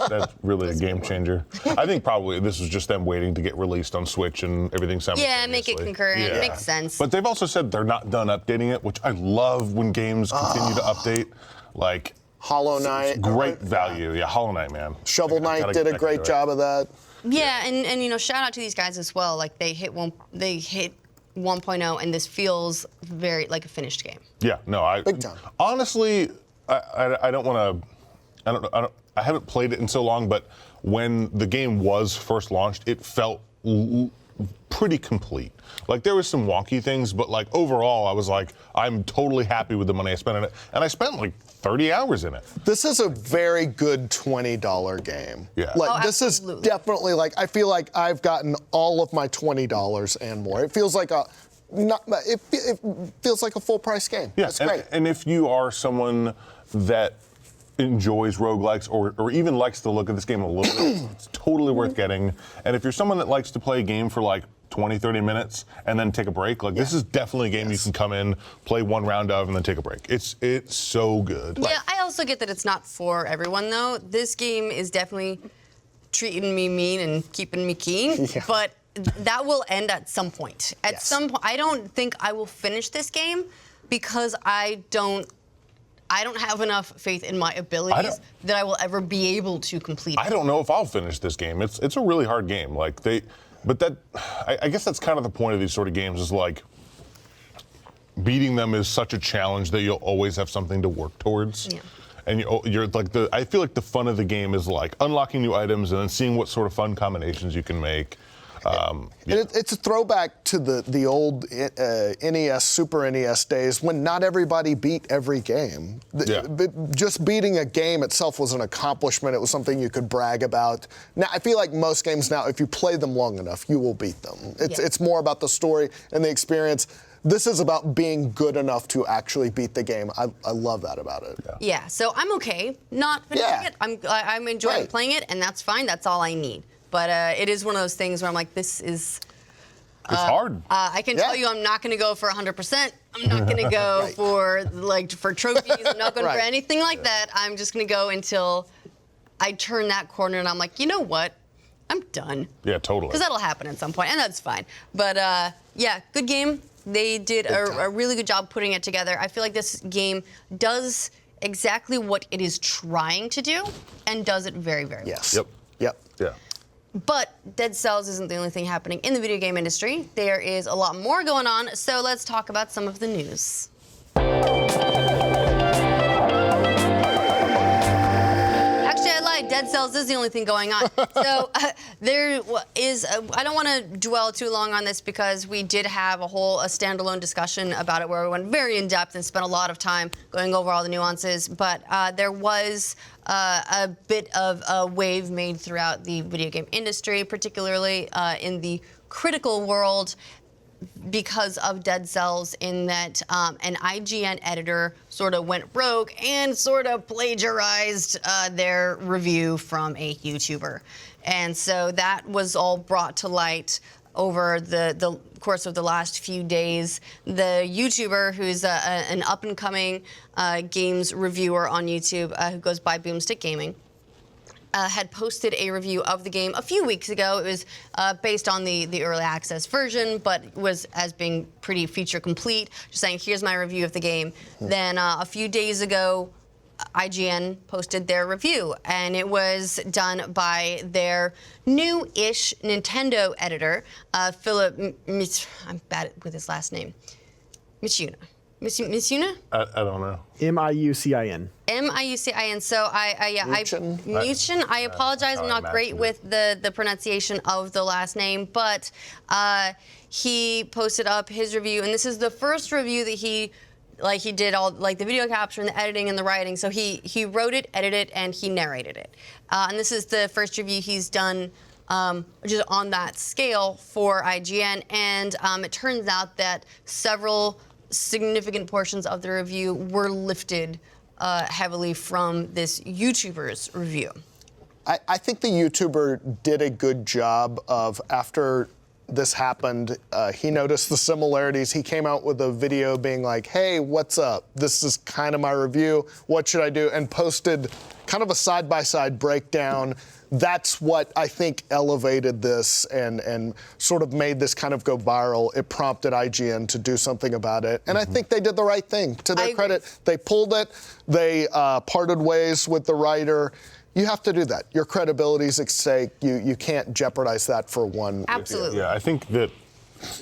That's really a game changer. I think probably this was just them waiting to get released on Switch and everything simultaneously. Yeah, make it concurrent. It makes sense. But they've also said they're not done updating it, which I love when games continue to update. Like Hollow Knight. Great value. Yeah, Hollow Knight, man. Shovel Knight did a great job of that. Yeah, and shout out to these guys as well. Like they hit 1.0, and this feels very like a finished game. Yeah, no, big time. Honestly, I don't want to. I haven't played it in so long, but when the game was first launched, it felt pretty complete. Like there was some wonky things, but like overall, I was like, I'm totally happy with the money I spent on it, and I spent like 30 hours in it. This is a very good $20 game. Yeah. Like this is definitely like, I feel like I've gotten all of my $20 and more. It feels like it feels like a full price game. Yeah, It's great. And if you are someone that enjoys roguelikes or even likes the look of this game a little bit, it's totally worth getting. And if you're someone that likes to play a game for like 20, 30 minutes and then take a break, like this is definitely a game you can come in, play one round of, and then take a break. It's so good. Yeah, I also get that it's not for everyone though. This game is definitely treating me mean and keeping me keen, but that will end at some point. At some point, I don't think I will finish this game because I don't have enough faith in my abilities that I will ever be able to complete it. I don't know if I'll finish this game. It's a really hard game. Like I guess that's kind of the point of these sort of games is like beating them is such a challenge that you'll always have something to work towards. Yeah. And you're like I feel like the fun of the game is like unlocking new items and then seeing what sort of fun combinations you can make. And it's a throwback to the old NES, Super NES days when not everybody beat every game. Just beating a game itself was an accomplishment. It was something you could brag about. Now, I feel like most games now, if you play them long enough, you will beat them. It's more about the story and the experience. this is about being good enough to actually beat the game. I love that about it. Yeah, so I'm okay not finishing it. I'm enjoying playing it, and that's fine. That's all I need. But it is one of those things where I'm like, this is... It's hard. I can tell you I'm not going to go for 100%. I'm not going to go for trophies. I'm not going for anything like that. I'm just going to go until I turn that corner and I'm like, you know what? I'm done. Yeah, totally. Because that'll happen at some point, and that's fine. But yeah, good game. They did a really good job putting it together. I feel like this game does exactly what it is trying to do and does it very, very well. Yes. Yep. Yeah. But Dead Cells isn't the only thing happening in the video game industry. There is a lot more going on, so let's talk about some of the news. Actually, I lied. Dead Cells is the only thing going on. So there is, I don't want to dwell too long on this because we did have a standalone discussion about it where we went very in depth and spent a lot of time going over all the nuances. But there was a bit of a wave made throughout the video game industry, particularly in the critical world, because of Dead Cells, in that an IGN editor sort of went rogue and sort of plagiarized their review from a YouTuber. And so that was all brought to light over the course of the last few days. The YouTuber, who's an up-and-coming games reviewer on YouTube, who goes by Boomstick Gaming, had posted a review of the game a few weeks ago. It was based on the early access version, but was as being pretty feature complete, just saying, here's my review of the game. Then a few days ago, IGN posted their review, and it was done by their new-ish Nintendo editor, Philip, I'm bad with his last name, Michuna. Michuna? I don't know. M-I-U-C-I-N. M-I-U-C-I-N. So Muchin. I apologize. I'm not great with the pronunciation of the last name, but he posted up his review, and this is the first review that he did all the video capture and the editing and the writing. So he wrote it, edited it, and he narrated it. And this is the first review he's done just on that scale for IGN. And it turns out that several significant portions of the review were lifted heavily from this YouTuber's review. I think the YouTuber did a good job of, after this happened, he noticed the similarities. He came out with a video being like, hey, what's up? This is kind of my review. What should I do? And posted kind of a side-by-side breakdown. That's what I think elevated this and sort of made this kind of go viral. It prompted IGN to do something about it. And I think they did the right thing. To their credit, they pulled it. They parted ways with the writer. You have to do that. Your credibility is at stake. You can't jeopardize that for one. Absolutely. Yeah, I think that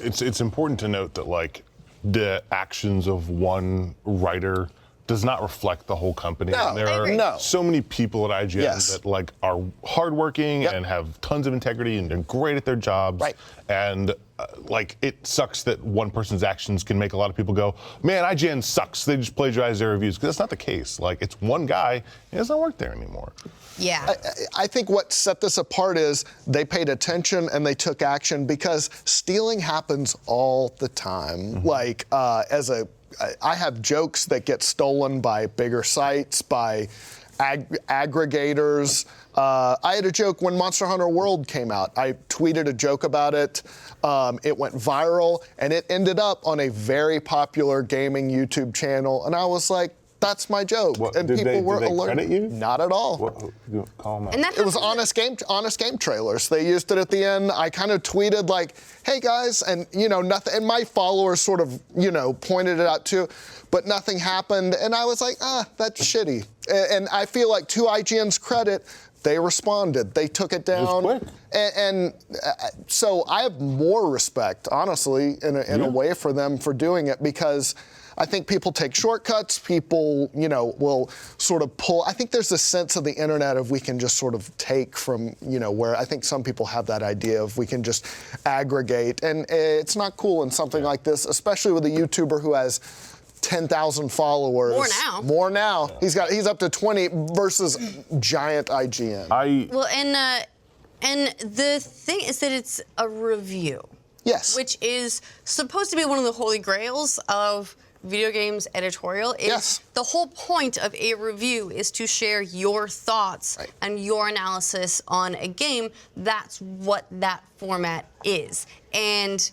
it's important to note that the actions of one writer does not reflect the whole company. No, and there are so many people at IGN that are hardworking and have tons of integrity and are great at their jobs. Right. And it sucks that one person's actions can make a lot of people go, man, IGN sucks. They just plagiarize their reviews. Because that's not the case. It's one guy. He doesn't work there anymore. Yeah. I think what set this apart is they paid attention and they took action, because stealing happens all the time. I have jokes that get stolen by bigger sites, by aggregators. I had a joke when Monster Hunter World came out. I tweeted a joke about it. It went viral, and it ended up on a very popular gaming YouTube channel. And I was like, that's my joke. And people were alerted. Credit you? Not at all. Call them out. And it was honest game trailers. They used it at the end. I kind of tweeted hey guys, and nothing. And my followers sort of pointed it out too, but nothing happened. And I was like, that's shitty. And I feel like, to IGN's credit, they responded. They took it down. It was quick. So I have more respect, honestly, in a way, for them for doing it, because I think people take shortcuts. People, will sort of pull. I think there's a sense of the internet of we can just sort of take from, where I think some people have that idea of we can just aggregate. And it's not cool in something like this, especially with a YouTuber who has 10,000 followers. More now. He's up to 20 versus giant IGN. And the thing is that it's a review. Yes. Which is supposed to be one of the holy grails of video games editorial. Yes. The whole point of a review is to share your thoughts and your analysis on a game. That's what that format is. And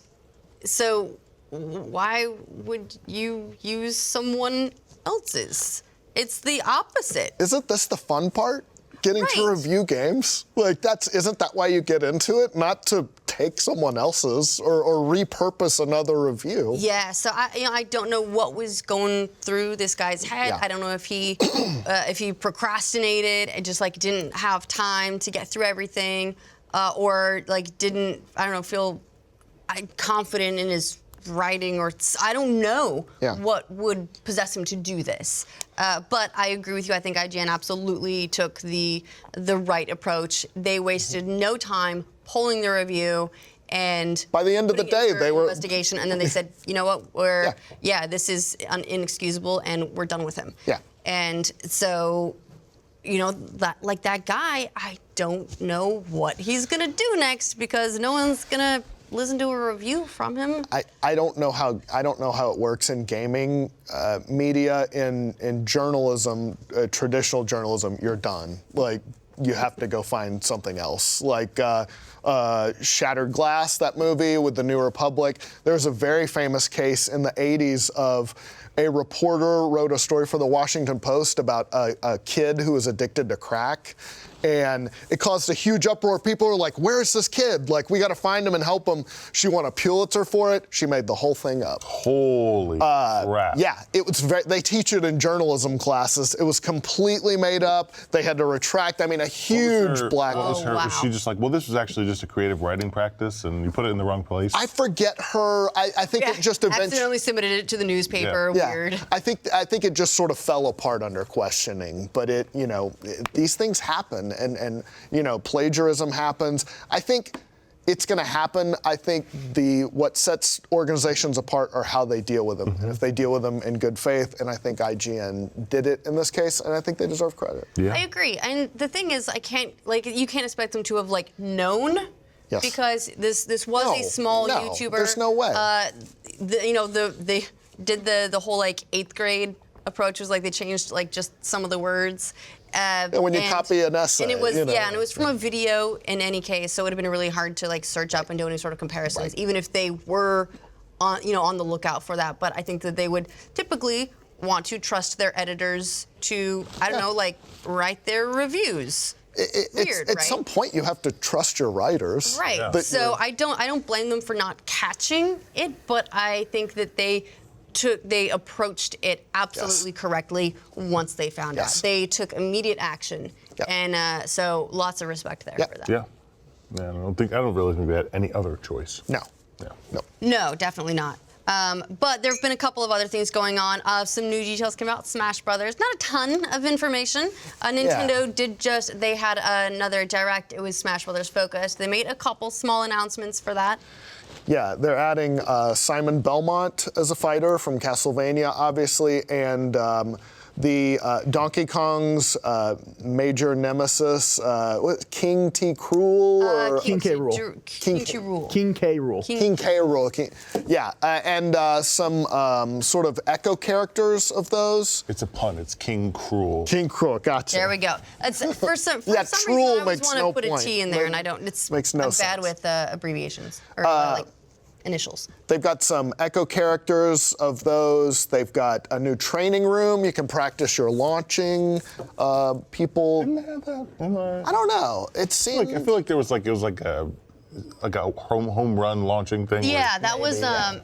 so why would you use someone else's? It's the opposite. Isn't this the fun part? Getting to review games? Like, isn't that why you get into it? Not to take someone else's or repurpose another review. Yeah, so I don't know what was going through this guy's head. Yeah. I don't know if he procrastinated and just like didn't have time to get through everything, or like didn't, I don't know, feel confident in his writing, or I don't know what would possess him to do this. But I agree with you. I think IGN absolutely took the right approach. They wasted no time polling the review, and by the end of the day, they were investigation. And then they said, you know what, this is inexcusable, and we're done with him. Yeah. And so, you know, that guy, I don't know what he's gonna do next, because no one's gonna listen to a review from him. I don't know how it works in gaming media. In journalism, traditional journalism, you're done. Like, you have to go find something else. Like Shattered Glass, that movie with the New Republic. There's a very famous case in the 80s of a reporter wrote a story for the Washington Post about a kid who was addicted to crack. And it caused a huge uproar. People were like, where's this kid? Like, we got to find him and help him. She won a Pulitzer for it. She made the whole thing up. Holy crap. Yeah, it was they teach it in journalism classes. It was completely made up. They had to retract. I mean, a huge black hole. Was she just like, well, this was actually just a creative writing practice, and you put it in the wrong place? I forget her. I think it just eventually accidentally submitted it to the newspaper. Yeah. Weird. I think it just sort of fell apart under questioning. But these things happen. And plagiarism happens. I think it's going to happen. I think what sets organizations apart are how they deal with them. And if they deal with them in good faith, and I think IGN did it in this case, and I think they deserve credit. Yeah. I agree. And the thing is, you can't expect them to have known. Yes. Because this was a small YouTuber. There's no way. They did the whole 8th grade approach, was they changed just some of the words. And when you copy an essay, and it was and it was from a video in any case, so it would have been really hard to search up and do any sort of comparisons, even if they were on the lookout for that. But I think that they would typically want to trust their editors to write their reviews. Weird, at some point, you have to trust your writers. Right. Yeah. So I don't blame them for not catching it, but I think that they approached it absolutely correctly once they found out. They took immediate action, and so lots of respect there for that. Yeah. I don't really think they had any other choice. No, definitely not. But there have been a couple of other things going on. Some new details came out. Smash Brothers. Not a ton of information. Nintendo they had another direct. It was Smash Brothers focused. They made a couple small announcements for that. Yeah, they're adding Simon Belmont as a fighter from Castlevania, obviously, and the Donkey Kong's major nemesis, King T. Cruel? Or King K. Rool. King K. Rool. King K. Rool. King K. Rool. And some sort of echo characters of those. It's a pun. It's King Cruel. King Cruel, gotcha. There we go. For some reason, I always want to put a T in there, and I don't. Makes no I'm sense. bad with abbreviations or initials. They've got some echo characters of those. They've got a new training room. You can practice your launching. People. I don't know. It seemed. I feel like it was like a home run launching thing. Yeah, that was the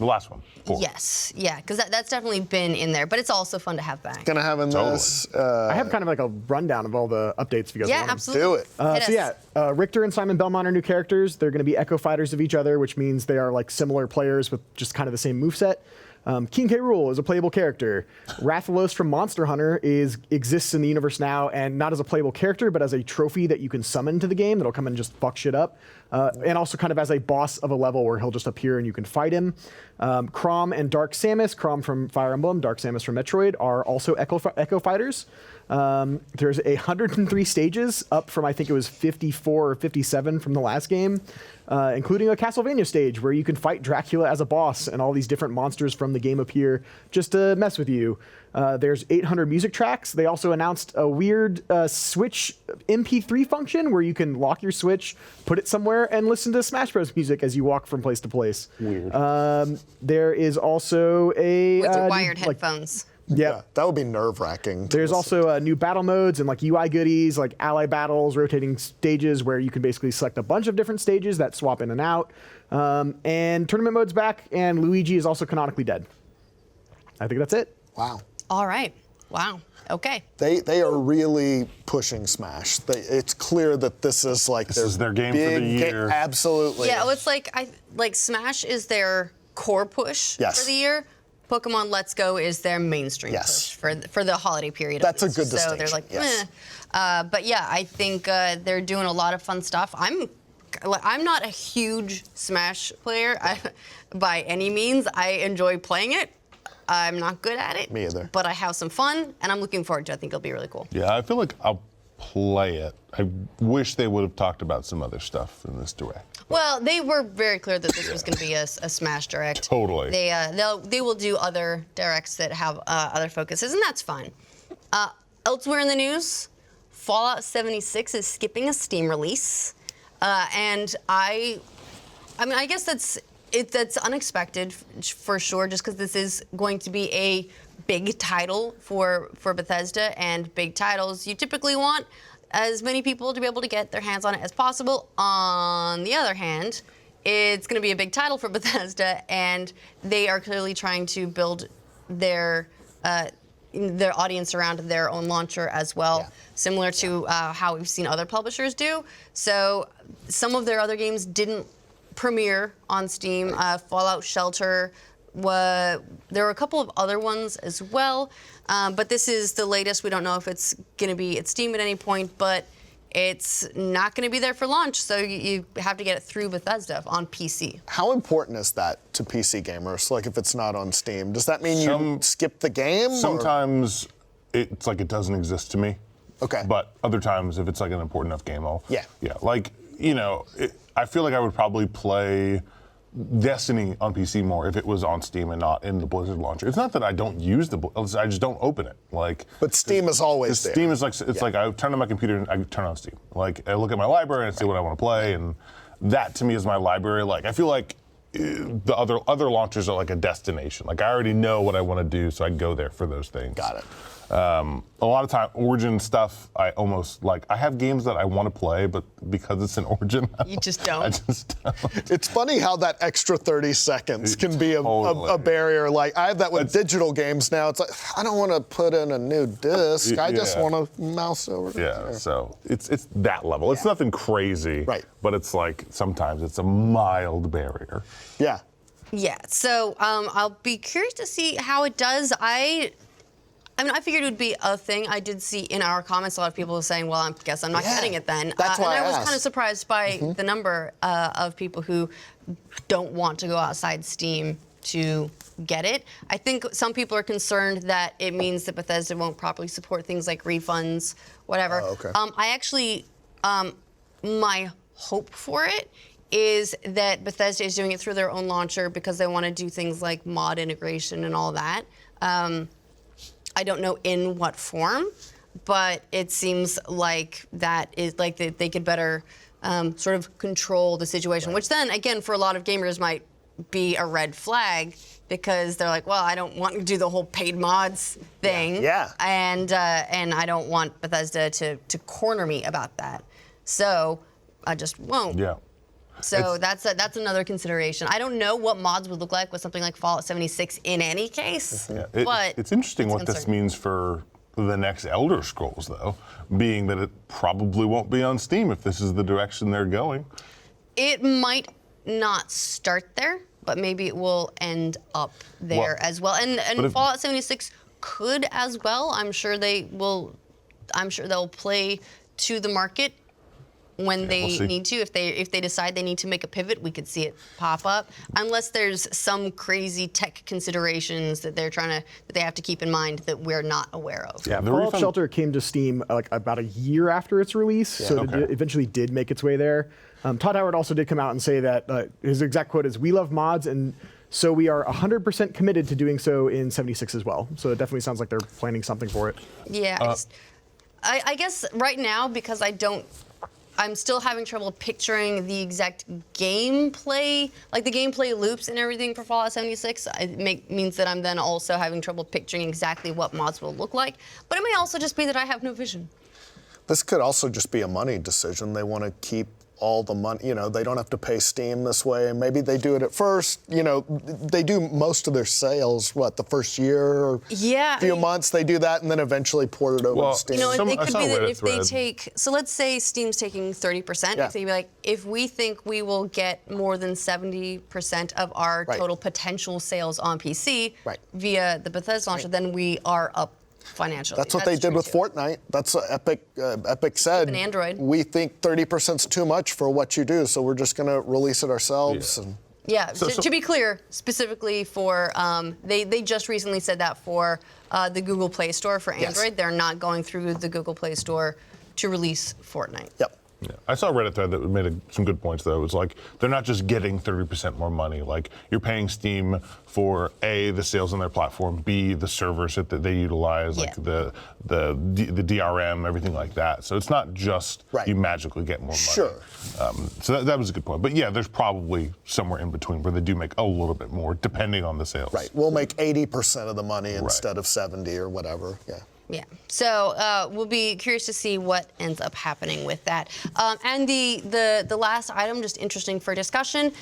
last one. 4. Yes, yeah, because that's definitely been in there, but it's also fun to have back. Gonna have in this. I have kind of a rundown of all the updates if you guys want. Yeah, absolutely. Do it. Richter and Simon Belmont are new characters. They're going to be echo fighters of each other, which means they are similar players with just kind of the same moveset. King K. Rool is a playable character. Rathalos from Monster Hunter exists in the universe now, and not as a playable character, but as a trophy that you can summon to the game that'll come and just fuck shit up. And also kind of as a boss of a level where he'll just appear and you can fight him. Chrom and Dark Samus, Chrom from Fire Emblem, Dark Samus from Metroid, are also echo fighters. There's 103 stages, up from I think it was 54 or 57 from the last game, including a Castlevania stage where you can fight Dracula as a boss, and all these different monsters from the game appear just to mess with you. There's 800 music tracks. They also announced a weird Switch MP3 function where you can lock your Switch, put it somewhere, and listen to Smash Bros. Music as you walk from place to place. Weird. There is also a... With wired headphones. Yeah, that would be nerve-wracking. There's also new battle modes and like UI goodies, like ally battles, rotating stages where you can basically select a bunch of different stages that swap in and out. And tournament mode's back, and Luigi is also canonically dead. I think that's it. Wow. All right. Wow. Okay. They are really pushing Smash. It's clear that this is like this is their game for the year. Absolutely. Yeah, well, it's like Smash is their core push for the year. Pokemon Let's Go is their mainstream push for the holiday period. That's a good distinction. So they're like, but yeah, I think they're doing a lot of fun stuff. I'm not a huge Smash player by any means. I enjoy playing it. I'm not good at it. Me either. But I have some fun, and I'm looking forward to it. I think it'll be really cool. Yeah, I feel like I'll play it. I wish they would have talked about some other stuff in this direct. Well, they were very clear that this was going to be a Smash Direct. Totally. They will do other directs that have other focuses, and that's fine. Elsewhere in the news, Fallout 76 is skipping a Steam release, and I guess that's unexpected for sure, just because this is going to be a big title for Bethesda, and big titles you typically want as many people to be able to get their hands on it as possible. On the other hand, it's going to be a big title for Bethesda, and they are clearly trying to build their audience around their own launcher as well, similar to how we've seen other publishers do. So some of their other games didn't premiere on Steam. Fallout Shelter, there were a couple of other ones as well, but this is the latest. We don't know if it's going to be at Steam at any point, but it's not going to be there for launch, so you have to get it through Bethesda on PC. How important is that to PC gamers? Like, if it's not on Steam, does that mean you skip the game? Sometimes it's like it doesn't exist to me. Okay. But other times, if it's like an important enough game, I'll... Yeah. Like, I feel like I would probably play Destiny on PC more if it was on Steam and not in the Blizzard launcher. It's not that I don't use I just don't open it. But Steam is always there. Steam is like, it's like I turn on my computer and I turn on Steam. Like, I look at my library and see what I want to play, and that to me is my library. Like, I feel like the other launchers are like a destination. Like, I already know what I want to do, so I go there for those things. Got it. A lot of time, Origin stuff, I almost like. I have games that I want to play, but because it's an Origin, you just don't. I just don't. It's funny how that extra 30 seconds can be a barrier. Like, I have that with digital games now. It's like, I don't want to put in a new disc. I just want to mouse over there. Yeah, so it's that level. It's nothing crazy, right? But it's like sometimes it's a mild barrier. Yeah. Yeah. So I'll be curious to see how it does. I figured it would be a thing. I did see in our comments a lot of people saying, well, I guess I'm not getting it then. That's why and I was kind of surprised by the number of people who don't want to go outside Steam to get it. I think some people are concerned that it means that Bethesda won't properly support things like refunds, whatever. Oh, okay. I actually, my hope for it is that Bethesda is doing it through their own launcher because they want to do things like mod integration and all that. I don't know in what form, but it seems like that is like they could better sort of control the situation, which then again for a lot of gamers might be a red flag because they're like, well, I don't want to do the whole paid mods thing, and I don't want Bethesda to corner me about that, so I just won't. Yeah. So that's another consideration. I don't know what mods would look like with something like Fallout 76 in any case. Yeah. But it's interesting what this means for the next Elder Scrolls, though, being that it probably won't be on Steam if this is the direction they're going. It might not start there, but maybe it will end up there as well. And Fallout 76 could as well. I'm sure they will. I'm sure they'll play to the market when they need to. If they decide they need to make a pivot, we could see it pop up. Unless there's some crazy tech considerations that that they have to keep in mind that we're not aware of. Yeah, Fallout Shelter came to Steam like about a year after its release, so it eventually did make its way there. Todd Howard also did come out and say that his exact quote is, "We love mods, and so we are 100% committed to doing so in 76 as well." So it definitely sounds like they're planning something for it. Yeah, I guess right now, because I'm still having trouble picturing the exact gameplay, like the gameplay loops and everything for Fallout 76. It means that I'm then also having trouble picturing exactly what mods will look like. But it may also just be that I have no vision. This could also just be a money decision. They want to keep all the money, they don't have to pay Steam this way. And maybe they do it at first, they do most of their sales, the first year or few months, they do that and then eventually port it over to Steam. It could be that if they take, so let's say Steam's taking 30%, if they'd be like, if we think we will get more than 70% of our total potential sales on PC via the Bethesda launcher, then we are up financially. That's what they did with Fortnite. That's what Epic said. With Android. We think 30% is too much for what you do, so we're just going to release it ourselves. To be clear, specifically for, they just recently said that for the Google Play Store for Android. They're not going through the Google Play Store to release Fortnite. Yep. Yeah. I saw a Reddit thread that made some good points, though. It was like, they're not just getting 30% more money. Like, you're paying Steam for A, the sales on their platform, B, the servers that they utilize, like the DRM, everything like that. So it's not just you magically get more money. Sure. So that was a good point. But yeah, there's probably somewhere in between where they do make a little bit more, depending on the sales. Right. We'll make 80% of the money instead of 70 or whatever. Yeah. Yeah, so we'll be curious to see what ends up happening with that. And the last item, just interesting for discussion,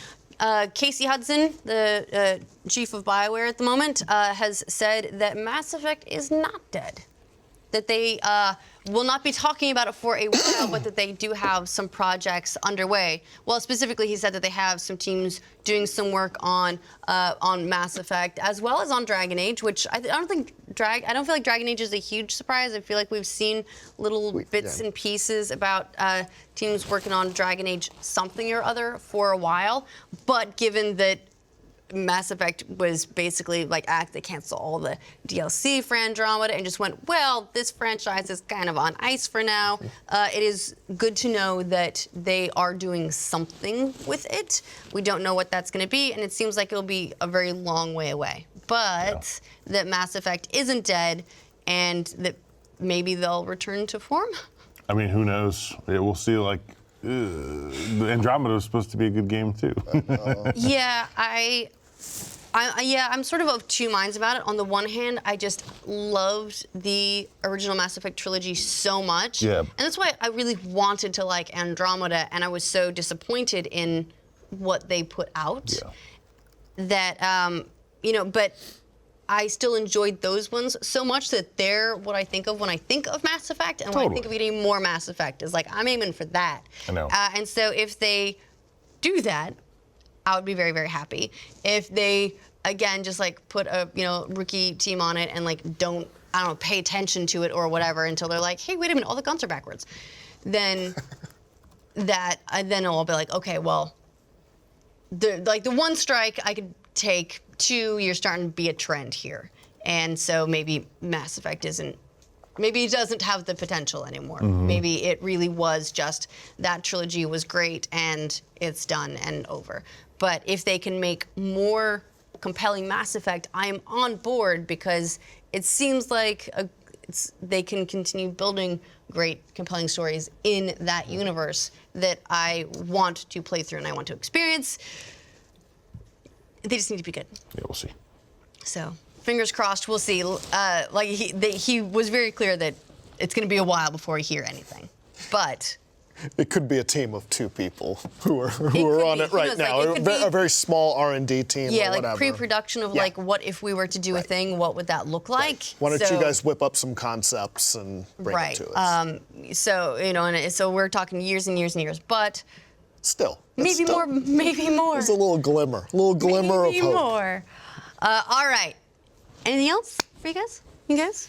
Casey Hudson, the chief of BioWare at the moment, has said that Mass Effect is not dead. That they will not be talking about it for a while, but that they do have some projects underway. Well, specifically, he said that they have some teams doing some work on Mass Effect as well as on Dragon Age, which I don't feel like Dragon Age is a huge surprise. I feel like we've seen little bits and pieces about teams working on Dragon Age something or other for a while. But given that Mass Effect was basically like they canceled all the DLC for Andromeda and just went, well, this franchise is kind of on ice for now. It is good to know that they are doing something with it. We don't know what that's going to be, and it seems like it'll be a very long way away. But that Mass Effect isn't dead, and that maybe they'll return to form. I mean, who knows? We'll see. Like, Andromeda was supposed to be a good game too. I'm sort of two minds about it. On the one hand, I just loved the original Mass Effect trilogy so much. Yeah. And that's why I really wanted to like Andromeda, and I was so disappointed in what they put out. Yeah. That, but I still enjoyed those ones so much that they're what I think of when I think of Mass Effect. And when I think of getting more Mass Effect, is like, I'm aiming for that. I know. And so if they do that, I would be very, very happy. If they, again, just like put a rookie team on it and like pay attention to it or whatever until they're like, hey, wait a minute, all the guns are backwards, then then I'll be like, okay, well, the one strike I could take, two, you're starting to be a trend here, and so maybe Mass Effect maybe it doesn't have the potential anymore. Mm-hmm. Maybe it really was just that trilogy was great and it's done and over. But if they can make more compelling Mass Effect, I am on board, because it seems like they can continue building great, compelling stories in that universe that I want to play through and I want to experience. They just need to be good. Yeah, we'll see. So, fingers crossed, we'll see. He was very clear that it's going to be a while before we hear anything. But it could be a team of two people who are on it right now. A very small R&D team. Yeah, or whatever. Like pre-production of like, what if we were to do a thing? What would that look like? Why don't you guys whip up some concepts and bring it to us? So we're talking years and years and years, but still, maybe more. There's a little glimmer of hope. More. All right. Anything else for you guys? You guys?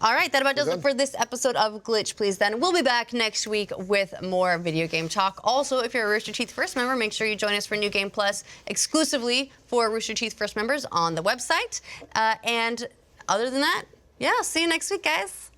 All right, that about does it for this episode of Glitch Please Then. We'll be back next week with more video game talk. Also, if you're a Rooster Teeth First member, make sure you join us for New Game Plus exclusively for Rooster Teeth First members on the website. And other than that, yeah, see you next week, guys.